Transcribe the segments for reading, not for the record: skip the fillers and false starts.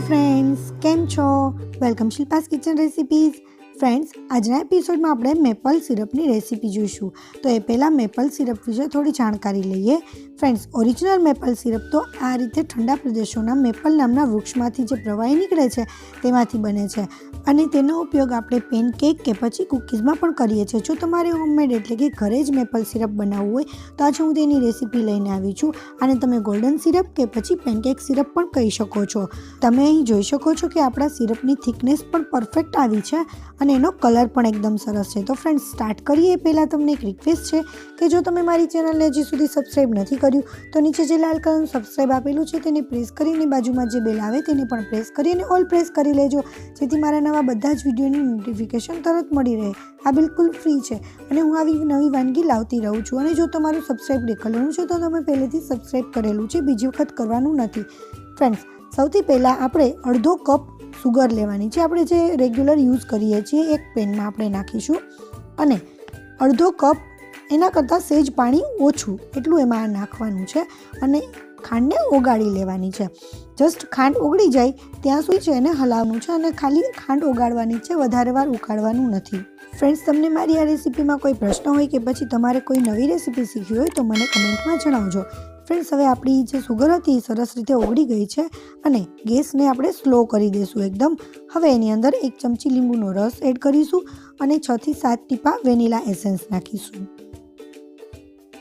Friends, केम छो? Welcome Shilpa's kitchen recipes. Friends, આજના એપિસોડમાં આપણે મેપલ સિરપની રેસીપી જોઈશું। તો એ પહેલાં મેપલ સિરપ વિશે થોડી જાણકારી લઈએ। ફ્રેન્ડ્સ, ઓરિજિનલ મેપલ સિરપ તો આ રીતે ઠંડા પ્રદેશોના મેપલ નામના વૃક્ષમાંથી જે પ્રવાહી નીકળે છે તેમાંથી બને છે અને તેનો ઉપયોગ આપણે પેનકેક કે પછી કૂકીઝમાં પણ કરીએ છીએ। જો તમારે હોમમેડ એટલે કે ઘરે જ મેપલ સિરપ બનાવવું હોય તો આજે હું તેની રેસીપી લઈને આવી છું। આને તમે ગોલ્ડન સિરપ કે પછી પેનકેક સિરપ પણ કહી શકો છો। તમે અહીં જોઈ શકો છો કે આપણા સિરપની થિકનેસ પણ પરફેક્ટ આવી છે અને એનો કલર પણ એકદમ સરસ છે। તો ફ્રેન્ડ્સ, સ્ટાર્ટ કરીએ એ પહેલાં તમને એક રિક્વેસ્ટ છે કે જો તમે મારી ચેનલને હજી સુધી સબસ્ક્રાઈબ નથી કર્યું તો નીચે જે લાલ કલરનું સબસ્ક્રાઈબ આપેલું છે તેને પ્રેસ કરીને બાજુમાં જે બેલ આવે તેને પણ પ્રેસ કરી અને ઓલ પ્રેસ કરી લેજો, જેથી મારા નવા બધા જ વિડીયોની નોટિફિકેશન તરત મળી રહે। આ બિલકુલ ફ્રી છે અને હું આવી નવી વાનગી લાવતી રહું છું। અને જો તમારું સબસ્ક્રાઈબ દેખાડવાનું છે તો તમે પહેલેથી સબસ્ક્રાઈબ કરેલું છે, બીજી વખત કરવાનું નથી। ફ્રેન્ડ્સ, સૌથી પહેલાં આપણે અડધો કપ સુગર લેવાની છે। આપણે જે રેગ્યુલર યુઝ કરીએ છીએ એક પેનમાં આપણે નાખીશું અને અડધો કપ એના કરતાં સહેજ પાણી ઓછું એટલું એમાં નાખવાનું છે અને ખાંડને ઓગાળી લેવાની છે। જસ્ટ ખાંડ ઓગળી જાય ત્યાં સુધી છે એને હલાવવાનું છે અને ખાલી ખાંડ ઓગાળવાની છે, વધારે વાર ઉકાળવાનું નથી। ફ્રેન્ડ્સ, તમને મારી આ રેસીપીમાં કોઈ પ્રશ્ન હોય કે પછી તમારે કોઈ નવી રેસીપી શીખવી હોય તો મને કમેન્ટમાં જણાવજો। ફ્રેન્ડ્સ, હવે આપણી જે સુગર હતી એ સરસ રીતે ઓગળી ગઈ છે અને ગેસને આપણે સ્લો કરી દઈશું એકદમ। હવે એની અંદર 1 ચમચી લીંબુનો રસ એડ કરીશું અને 6 થી 7 ટીપા વેનીલા એસેન્સ નાખીશું।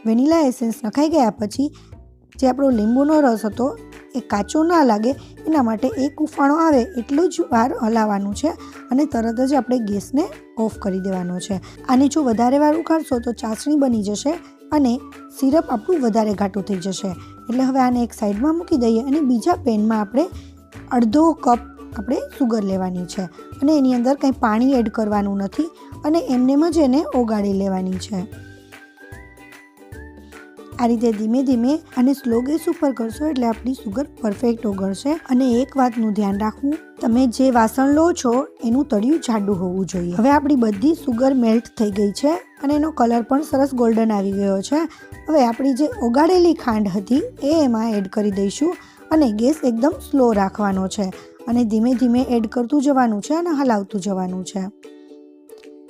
વેનીલા એસેન્સ નખાઈ ગયા પછી જે આપણો લીંબુનો રસ હતો એ કાચો ના લાગે એના માટે એક ઉફાણો આવે એટલું જ વાર હલાવવાનું છે અને તરત જ આપણે ગેસને ઓફ કરી દેવાનો છે। આને જો વધારે વાર ઉકાળશો તો ચાસણી બની જશે અને સિરપ આપણું વધારે ઘાટું થઈ જશે। એટલે હવે આને એક સાઈડમાં મૂકી દઈએ અને બીજા પેનમાં આપણે અડધો કપ આપણે સુગર લેવાની છે અને એની અંદર કંઈ પાણી એડ કરવાનું નથી અને એમનેમ જ એને ઓગાળી લેવાની છે। આ રીતે ધીમે ધીમે અને સ્લો ગેસ ઉપર કરશો એટલે આપણી સુગર પરફેક્ટ ઓગળશે। અને એક વાતનું ધ્યાન રાખવું, તમે જે વાસણ લો છો એનું તળિયું જાડું હોવું જોઈએ। હવે આપણી બધી સુગર મેલ્ટ થઈ ગઈ છે અને એનો કલર પણ સરસ ગોલ્ડન આવી ગયો છે। હવે આપણી જે ઓગાળેલી ખાંડ હતી એ એમાં એડ કરી દઈશું અને ગેસ એકદમ સ્લો રાખવાનો છે અને ધીમે ધીમે એડ કરતું જવાનું છે અને હલાવતું જવાનું છે।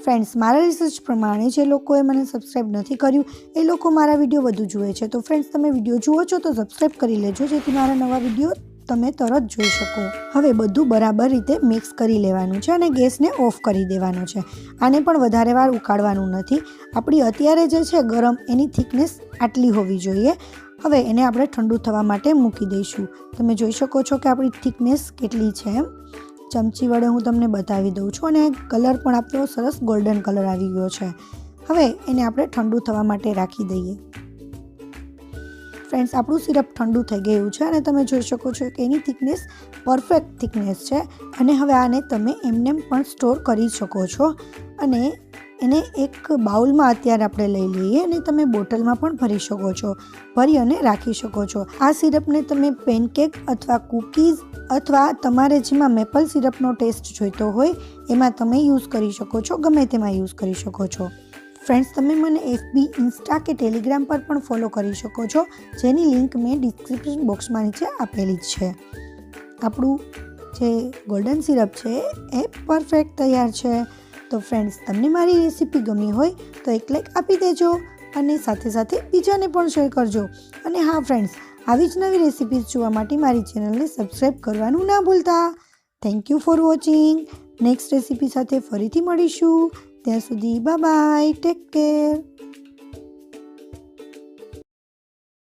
ફ્રેન્ડ્સ, મારા રિસર્ચ પ્રમાણે જે લોકોએ મને સબસ્ક્રાઈબ નથી કર્યું એ લોકો મારા વિડીયો વધુ જુએ છે। તો ફ્રેન્ડ્સ, તમે વિડીયો જુઓ છો તો સબસ્ક્રાઈબ કરી લેજો, જેથી મારા નવા વિડીયો તમે તરત જોઈ શકો। હવે બધું બરાબર રીતે મિક્સ કરી લેવાનું છે અને ગેસને ઓફ કરી દેવાનો છે। આને પણ વધારે વાર ઉકાળવાનું નથી। આપણી અત્યારે જે છે ગરમ એની થિકનેસ આટલી હોવી જોઈએ। હવે એને આપણે ઠંડુ થવા માટે મૂકી દઈશું। તમે જોઈ શકો છો કે આપણી થિકનેસ કેટલી છે એમ। ચમચી વડે હું તમને બતાવી દઉં છું અને કલર પણ આપણો સરસ ગોલ્ડન કલર આવી ગયો છે। હવે એને આપણે ઠંડુ થવા માટે રાખી દઈએ। ફ્રેન્ડ્સ, આપણું સિરપ ઠંડુ થઈ ગયું છે અને તમે જોઈ શકો છો કે એની થિકનેસ પરફેક્ટ થિકનેસ છે અને હવે આને તમે એમને પણ સ્ટોર કરી શકો છો અને એને એક બાઉલમાં અત્યારે આપણે લઈ લઈએ અને તમે બોટલમાં પણ ભરી શકો છો, ભરી અને રાખી શકો છો। આ સિરપને તમે પેનકેક અથવા કૂકીઝ અથવા તમારે જેમાં મેપલ સિરપનો ટેસ્ટ જોઈતો હોય એમાં તમે યુઝ કરી શકો છો, ગમે તેમાં યુઝ કરી શકો છો। ફ્રેન્ડ્સ, તમે મને FB, ઇન્સ્ટા કે ટેલિગ્રામ પર પણ ફોલો કરી શકો છો, જેની લિંક મેં ડિસ્ક્રિપ્શન બોક્સમાં નીચે આપેલી જ છે। આપણું જે ગોલ્ડન સિરપ છે એ પરફેક્ટ તૈયાર છે। તો ફ્રેન્ડ્સ, તમને મારી રેસીપી ગમી હોય તો એક લાઈક આપી દેજો અને સાથે સાથે બીજાને પણ શેર કરજો। અને હા ફ્રેન્ડ્સ, આવી જ નવી રેસીપીઝ જોવા માટે મારી ચેનલને સબસ્ક્રાઈબ કરવાનું ના ભૂલતા। Thank you for watching. Next recipe સાથે ફરીથી મળીશું। ત્યાં સુધી બાય બાય, ટેક કેર।